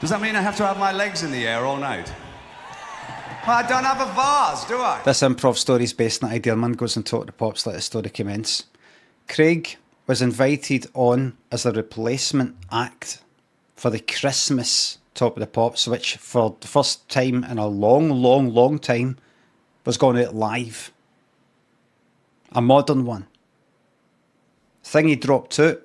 Does that mean I have to have my legs in the air all night? Well, I don't have a vase, do I? This improv story is based on the idea man goes and talk to Pops, let the story commence. Craig was invited on as a replacement act for the Christmas Top of the Pops, which for the first time in a long time was going out live. A modern one. Thing he dropped out,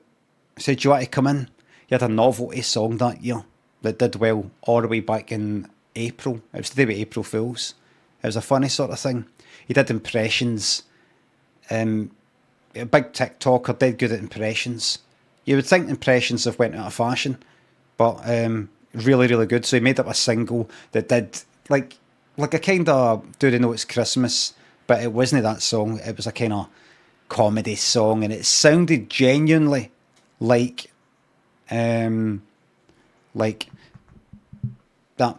said, "Do you want to come in?" He had a novelty song that year that did well all the way back in April. It was to do with April Fools. It was a funny sort of thing. He did impressions. A big TikToker, dead good at impressions. You would think impressions have went out of fashion, but really good. So he made up a single that did like a kind of "Do They Know It's Christmas," but it wasn't that song. It was a kind of comedy song, and it sounded genuinely like that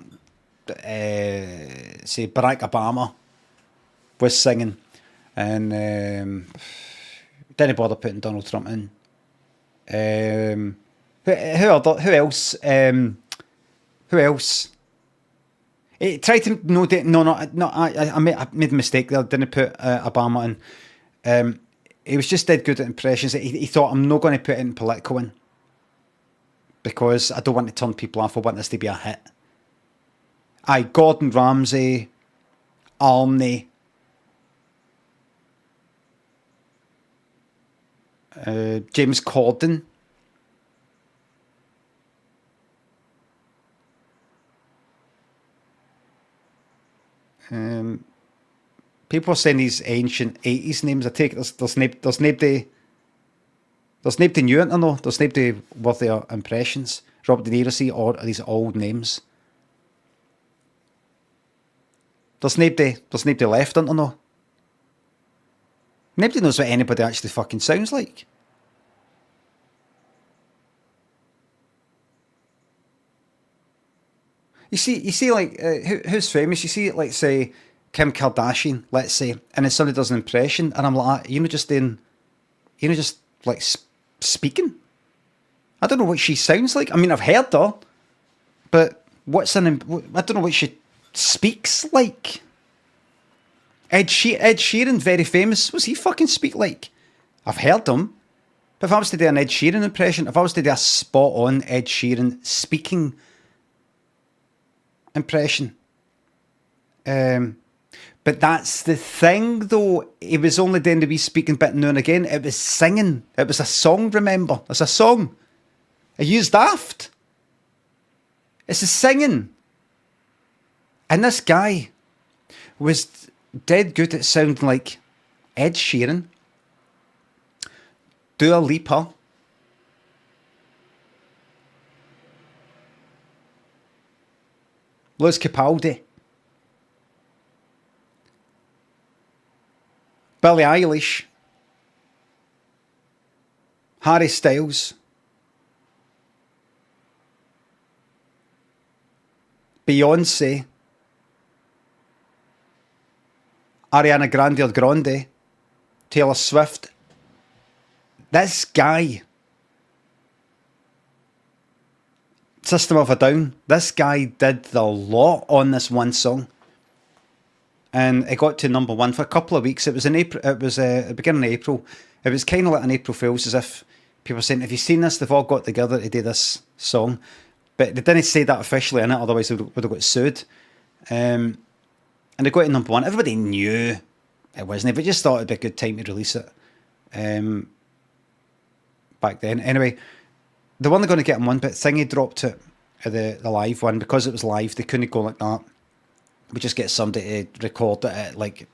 say Barack Obama was singing, and didn't bother putting Donald Trump in. Who else? Who else? It tried to I made a mistake there. Didn't put Obama in. He was just dead good at impressions. He thought, I'm not going to put in political in because I don't want to turn people off. I want this to be a hit. Aye, Gordon Ramsay, Arnie, James Corden. People are saying these ancient 80s names. I take it there's nobody new into know. There's nobody worth their impressions. Robert De Niro or these old names. There's nobody left into know. Nobody knows what anybody actually fucking sounds like. You see, like who's famous? You see, like say Kim Kardashian, let's say, and then somebody does an impression, and I'm like, just like speaking. I don't know what she sounds like. I mean, I've heard her, but I don't know what she speaks like. Ed Sheeran, very famous. What's he fucking speak like? I've heard him, but if I was to do an Ed Sheeran impression, if I was to do a spot on Ed Sheeran speaking impression, but that's the thing though, he was only doing the wee speaking bit now and again. It was singing. It was a song, remember? It's a song. Are you daft? It's a singing. And this guy was dead good at sounding like Ed Sheeran, Dua Lipa, Lewis Capaldi, Billie Eilish, Harry Styles, Beyonce, Ariana Grande, Taylor Swift. This guy, System of a Down, this guy did the lot on this one song. And it got to number one for a couple of weeks. It was in April. It was at the beginning of April. It was kind of like an April Fool's, as if people were saying, "Have you seen this? They've all got together to do this song," but they didn't say that officially in it. Otherwise, they would have got sued. And they got to number one. Everybody knew it wasn't, but just thought it'd be a good time to release it. Back then, anyway, they weren't going to get him one, but Thingy dropped it, the live one, because it was live. They couldn't go like that. We just get somebody to record it like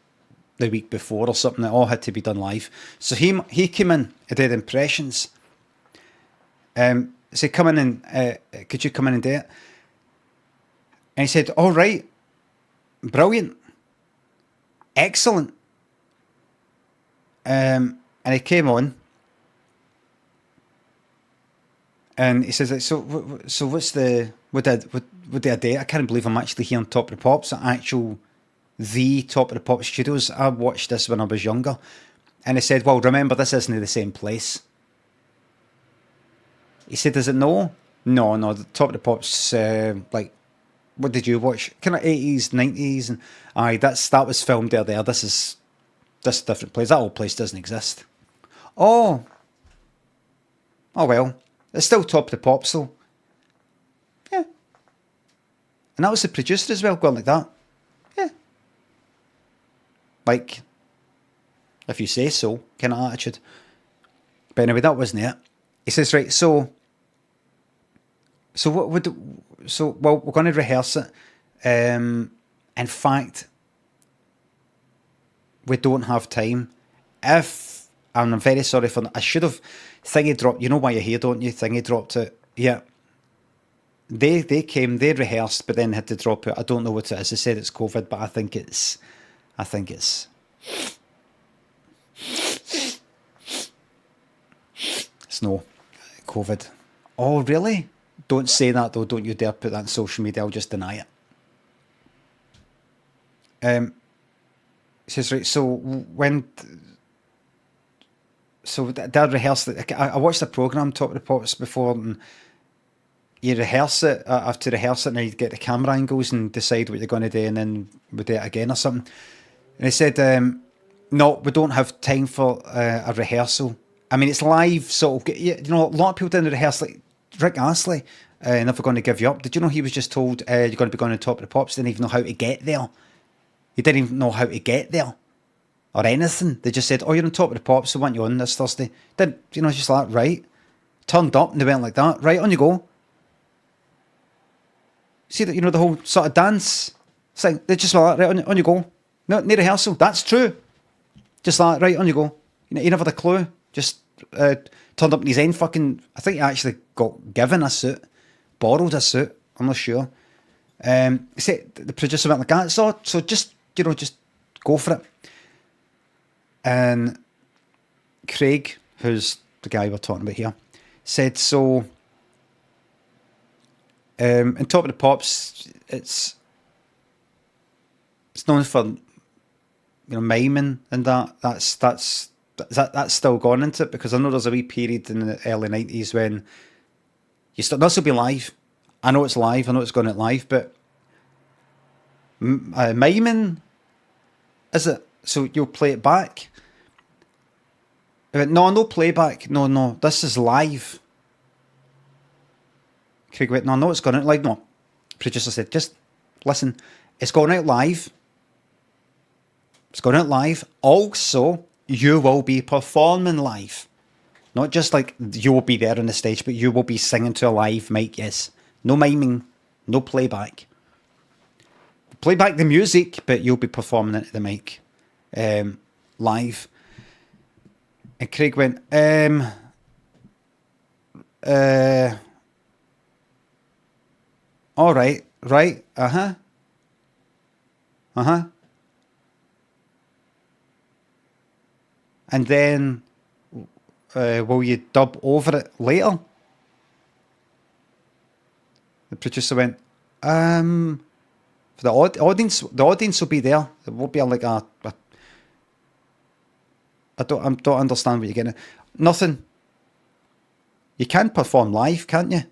the week before or something. It all had to be done live. So he came in and did impressions. So come in and could you come in and do it? And he said, "All right, brilliant, excellent." And he came on, and he says, "So what's the what did I do? I can't believe I'm actually here on Top of the Pops, the Top of the Pops studios. I watched this when I was younger." And he said, "Well, remember, this isn't the same place." He said, "Is it no?" No, the Top of the Pops, like, what did you watch? Kind of 80s, 90s, and aye, that was filmed there. This is a different place. That old place doesn't exist. Oh, oh well. It's still Top of the Pops though. Yeah. And that was the producer as well, going like that. Yeah. Like, if you say so, kind of attitude. But anyway, that wasn't it. He says, right, so what would, so, well, we're going to rehearse it. In fact, we don't have time. If, and I'm very sorry for that, I should have, Thingy dropped, you know why you're here, don't you? Thingy dropped it. Yeah. They came, they rehearsed, but then had to drop it. I don't know what it is. They said it's COVID, but I think it's no COVID. Oh, really? Don't say that though. Don't you dare put that on social media. I'll just deny it. He says, right, so did rehearse it. I watched the programme Top of the Pops before, and you rehearse it, have to rehearse it, and then you get the camera angles and decide what you're going to do, and then we do it again or something. And he said, no, we don't have time for a rehearsal. I mean, it's live, so, you know, a lot of people didn't rehearse, like Rick Astley, Never Going to Give You Up. Did you know he was just told, you're going to be going on Top of the Pops, didn't even know how to get there. He didn't even know how to get there. Or anything. They just said, oh, you're on Top of the Pops, so want you on this Thursday. Didn't, you know, just like, right. Turned up and they went like that. Right, on you go. See that, you know, the whole sort of dance thing. They just like, right, on you go. No rehearsal. That's true. Just like, right, on you go. You know, he never had a clue. Just turned up in his own fucking, I think he actually got given a suit. Borrowed a suit. I'm not sure. See, the producer went like that. So just, you know, just go for it. And Craig, who's the guy we're talking about here, said, so in Top of the Pops, it's known for, you know, miming and that's still gone into it, because I know there's a wee period in the early 90s when this will be live. I know it's live, I know it's going out live, but miming, is it? So you'll play it back? I went, no playback. No, this is live. Craig went, no, it's going out live. No. Producer said, just listen, it's going out live. It's going out live. Also, you will be performing live. Not just like you will be there on the stage, but you will be singing to a live mic, yes. No miming, no playback. Playback the music, but you'll be performing into the mic live. And Craig went, all right, uh-huh. And then, will you dub over it later? The producer went, for the audience will be there. It won't be like I don't understand what you're getting at. Nothing. You can perform live, can't you?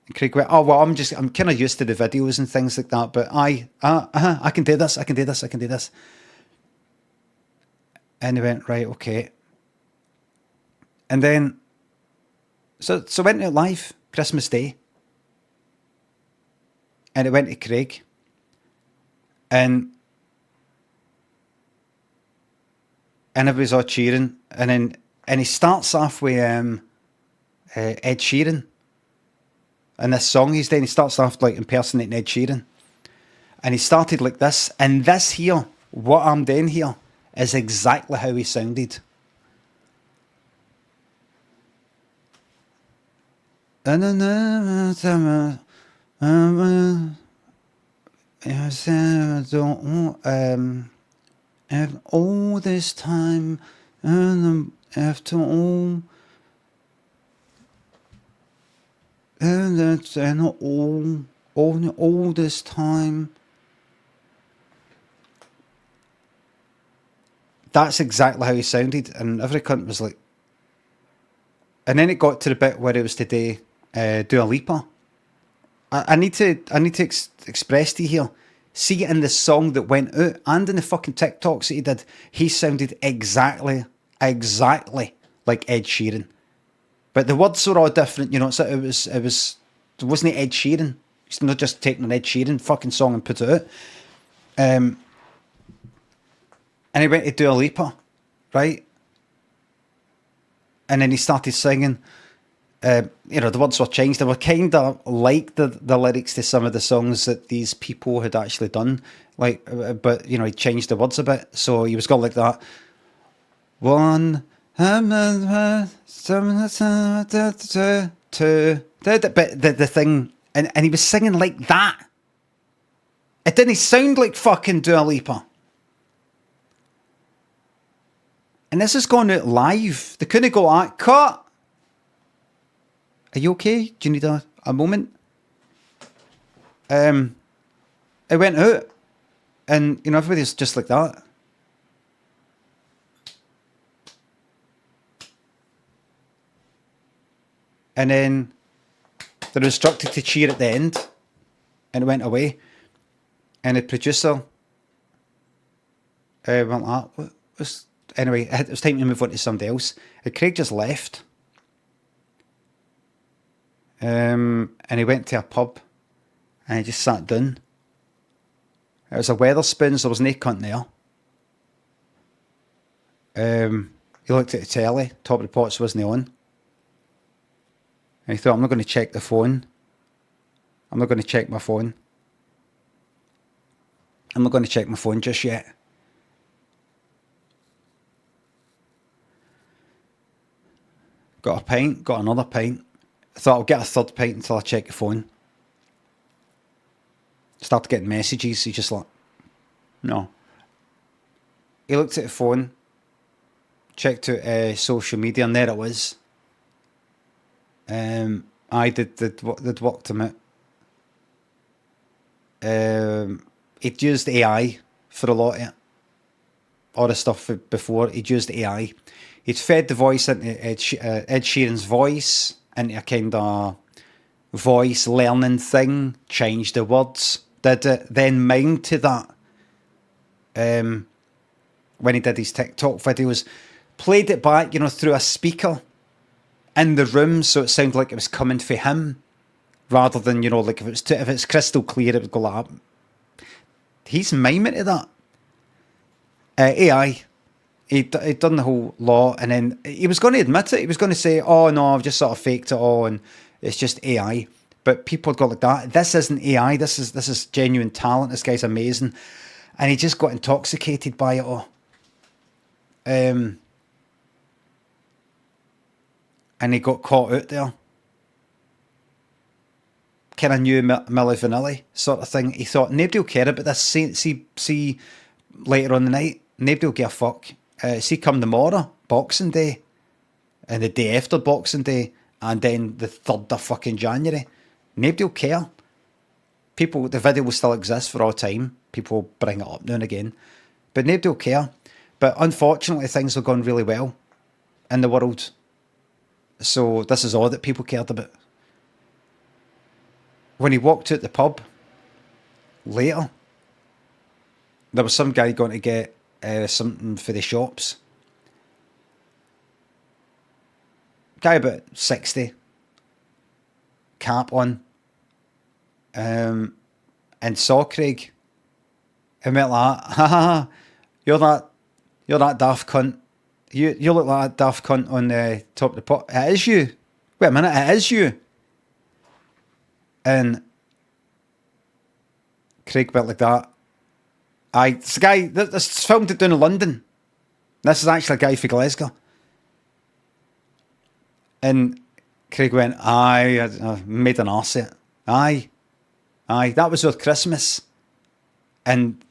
And Craig went, oh, well, I'm kind of used to the videos and things like that, but I can do this. And he went, right, okay. And then, so went out live, Christmas Day. And it went to Craig. And everybody's all cheering, and he starts off with Ed Sheeran, and this song he's doing. He starts off like impersonating Ed Sheeran, and he started like this. And this here, what I'm doing here, is exactly how he sounded. And all this time, and after all, and all this time. That's exactly how he sounded, and every cunt was like, And then it got to the bit where it was to do Dua Lipa. I need to express to you here. See, in the song that went out and in the fucking TikToks that he did, he sounded exactly like Ed Sheeran. But the words were all different, you know. So it wasn't Ed Sheeran. He's not just taking an Ed Sheeran fucking song and put it out. And he went to Dua Lipa, right? And then he started singing. You know, the words were changed. They were kind of like the lyrics to some of the songs that these people had actually done. Like, but, you know, he changed the words a bit. So he was going like that. One, but the thing, and he was singing like that. It didn't sound like fucking Dua Lipa. And this is going out live. They couldn't go, cut. Are you okay? Do you need a moment? It went out. And, you know, everybody's just like that. And then they were instructed to cheer at the end. And it went away. And the producer went like, anyway, it was time to move on to somebody else. And Craig just left. And he went to a pub and he just sat down. It was a Weatherspoons, there was no cunt there. He looked at the telly, Top of the Pops wasn't on. And he thought, I'm not going to check the phone. I'm not going to check my phone. I'm not going to check my phone just yet. Got a pint, got another pint. I thought I'll get a third pint until I check the phone. Started getting messages. He's just like, no. He looked at the phone, checked out social media, and there it was. They'd worked him out. He'd used AI for a lot of it. All the stuff before, he'd used AI. He'd fed the voice into Ed Sheeran's voice, into a kind of voice learning thing, changed the words, did it, then mimed to that. When he did his TikTok videos, played it back, you know, through a speaker in the room, so it sounded like it was coming for him, rather than, you know, like if it's crystal clear, it would go like that. He's miming to that. AI. He'd done the whole lot, and then he was going to admit it. He was going to say, oh no, I've just sort of faked it all and it's just AI. But people had got like that. This isn't AI. This is genuine talent. This guy's amazing. And he just got intoxicated by it all. And he got caught out there. Kind of new Milli Vanilli sort of thing. He thought, nobody will care about this. See later on the night, nobody will give a fuck. See come tomorrow, Boxing Day, and the day after Boxing Day, and then the 3rd of fucking January. Nobody will care. People, the video will still exist for all time. People will bring it up now and again. But nobody will care. But unfortunately, things have gone really well in the world. So this is all that people cared about. When he walked out the pub later, there was some guy going to get something for the shops. Guy about 60, cap on, and saw Craig and went like, ha ha ha, you're that daft cunt. You look like that daft cunt on the Top of the Pot. It is you. Wait a minute, it is you. And Craig went like that. This guy, this filmed it down in London. This is actually a guy from Glasgow. And Craig went, I made an arse of it. Aye, that was with Christmas. And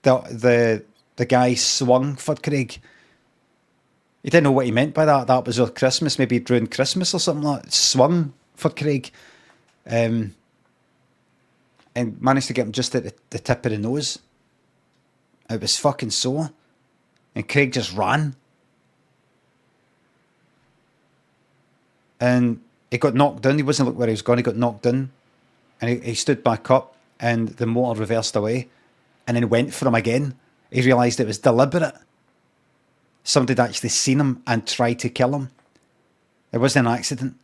the guy swung for Craig. He didn't know what he meant by that. That was with Christmas. Maybe he'd ruined Christmas or something like that. Swung for Craig. And managed to get him just at the tip of the nose. It was fucking sore. And Craig just ran. and he got knocked down. He wasn't looking where he was going. He got knocked down, and he stood back up, and the motor reversed away, and then went for him again. He realised it was deliberate. Somebody had actually seen him and tried to kill him. It wasn't an accident.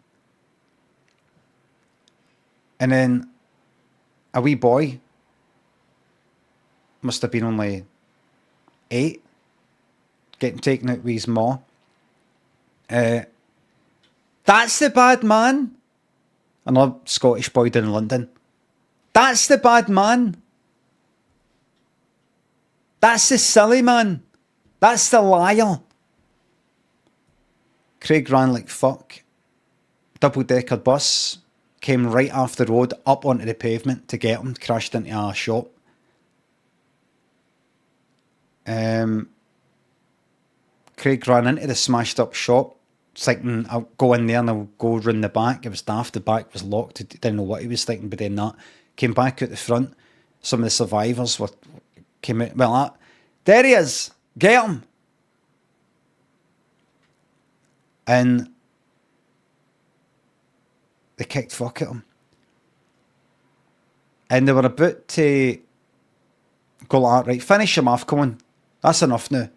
And then a wee boy, must have been only 8, getting taken out with his maw. That's the bad man. Another Scottish boy down in London. That's the bad man. That's the silly man. That's the liar. Craig ran like fuck. Double-decker bus came right off the road up onto the pavement to get him, crashed into a shop. Craig ran into the smashed up shop, thinking I'll go in there and I'll go round the back. It was daft, the back was locked. He didn't know what he was thinking, but then that came back out the front. Some of the survivors came out. Well, there he is. Get him. And they kicked fuck at him. And they were about to go like, right, finish him off, come on. That's enough now.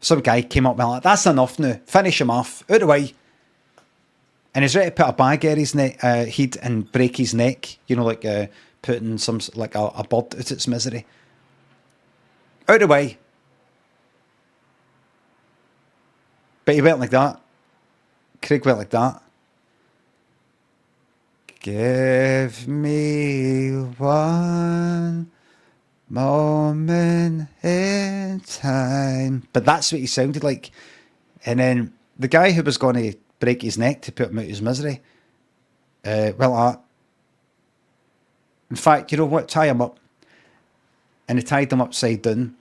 Some guy came up and like, that's enough now. Finish him off. Out of the way. And he's ready to put a bag at his neck, head and break his neck. You know, like putting some, like a bird out its misery. Out of the way. But he went like that. Craig went like that. Give me one moment in time. But that's what he sounded like. And then the guy who was going to break his neck to put him out of his misery, in fact, you know what? Tie him up. And he tied him upside down.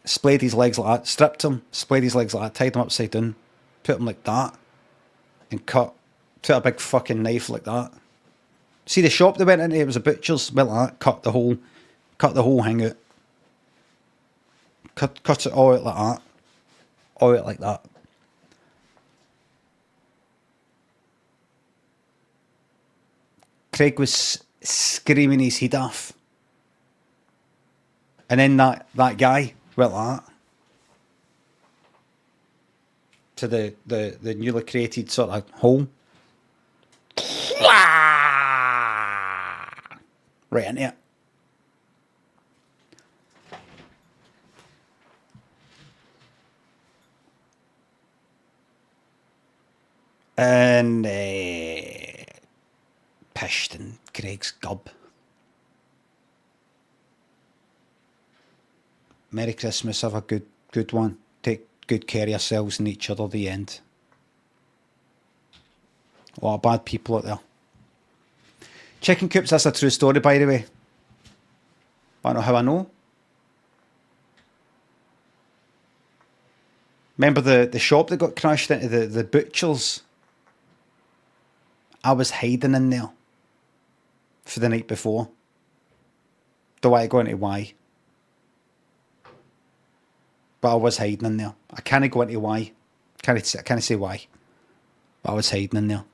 Splayed his legs like that. Stripped him. Splayed his legs like that. Tied him upside down. Put him like that. And cut. Took a big fucking knife like that. See the shop they went into? It was a butcher's. Went like that. Cut the whole hang out. Cut it all out like that. All out like that. Craig was screaming his head off. And then that guy went like that. To the newly created sort of hole. Right into it. And pished in Craig's gob. Merry Christmas, have a good one. Take good care of yourselves and each other, the end. A lot of bad people out there. Chicken coops, that's a true story, by the way. I don't know how I know. Remember the shop that got crashed into, the butcher's? I was hiding in there for the night before. Don't want to go into why. But I was hiding in there. I can't go into why. Can't say why. But I was hiding in there.